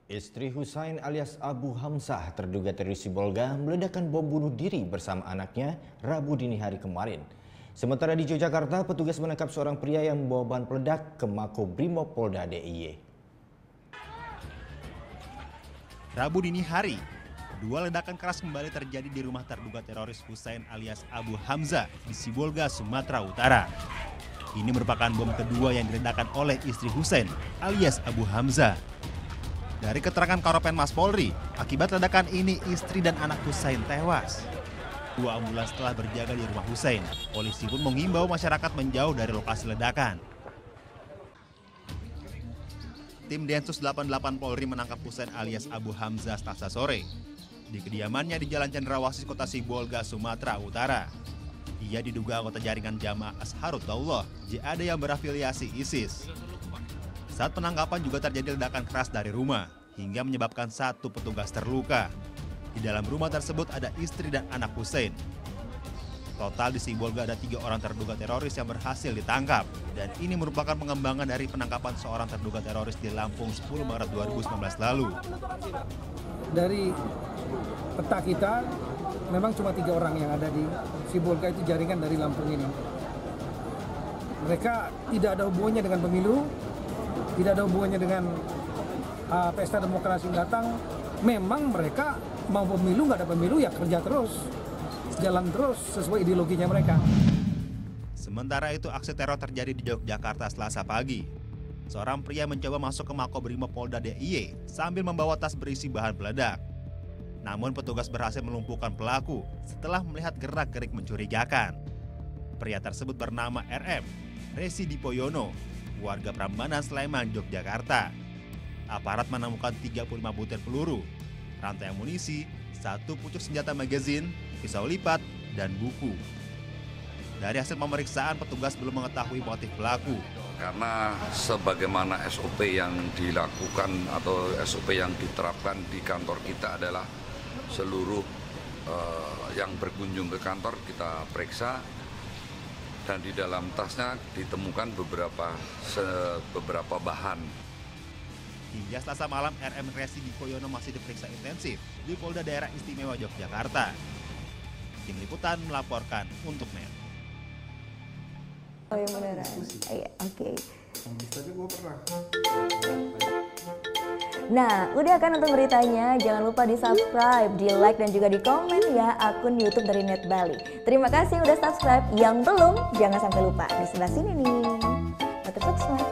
Istri Husain alias Abu Hamzah terduga teroris Sibolga meledakkan bom bunuh diri bersama anaknya Rabu dini hari kemarin. Sementara di Yogyakarta, petugas menangkap seorang pria yang membawa bahan peledak ke Makobrimob Polda DIY. Rabu dini hari, dua ledakan keras kembali terjadi di rumah terduga teroris Husain alias Abu Hamzah di Sibolga, Sumatera Utara. Ini merupakan bom kedua yang diledakkan oleh istri Husain alias Abu Hamzah. Dari keterangan Karopenmas Polri, akibat ledakan ini istri dan anak Husain tewas. Dua ambulans telah berjaga di rumah Husain. Polisi pun mengimbau masyarakat menjauh dari lokasi ledakan. Tim Densus 88 Polri menangkap Husain alias Abu Hamzah Selasa sore di kediamannya di Jalan Cendrawasih, Kota Sibolga, Sumatera Utara. Ia diduga anggota jaringan Jamaah Ansharud Daulah JAD yang berafiliasi ISIS. Saat penangkapan juga terjadi ledakan keras dari rumah hingga menyebabkan satu petugas terluka. Di dalam rumah tersebut ada istri dan anak Husain. Total di Sibolga ada 3 orang terduga teroris yang berhasil ditangkap. Dan ini merupakan pengembangan dari penangkapan seorang terduga teroris di Lampung 10 Maret 2019 lalu. Dari peta kita, memang cuma 3 orang yang ada di Sibolga, itu jaringan dari Lampung ini. Mereka tidak ada hubungannya dengan pemilu, tidak ada hubungannya dengan pesta demokrasi yang datang. Memang mereka mau pemilu, nggak ada pemilu, ya kerja terus, jalan terus sesuai ideologinya mereka. Sementara itu, aksi teror terjadi di Yogyakarta Selasa pagi. Seorang pria mencoba masuk ke Makobrimob Polda DIY sambil membawa tas berisi bahan peledak. Namun petugas berhasil melumpuhkan pelaku setelah melihat gerak-gerik mencurigakan. Pria tersebut bernama RM, Resi Dipoyono, warga Prambanan, Sleman, Yogyakarta. Aparat menemukan 35 butir peluru, rantai amunisi, 1 pucuk senjata magazin, pisau lipat, dan buku. Dari hasil pemeriksaan, petugas belum mengetahui motif pelaku. Karena sebagaimana SOP yang dilakukan atau SOP yang diterapkan di kantor kita adalah seluruh yang berkunjung ke kantor kita periksa, dan di dalam tasnya ditemukan beberapa bahan. Hingga Selasa malam, RM Resi Dipoyono masih diperiksa intensif di Polda Daerah Istimewa Yogyakarta. Tim Liputan melaporkan untuk NET. Oh, yang beneran. Iya, oke. Nah, udah kan nonton beritanya? Jangan lupa di-subscribe, di-like, dan juga di-komen ya akun YouTube dari Net Bali. Terima kasih udah subscribe. Yang belum, jangan sampai lupa. Di sebelah sini nih. Notifikasi.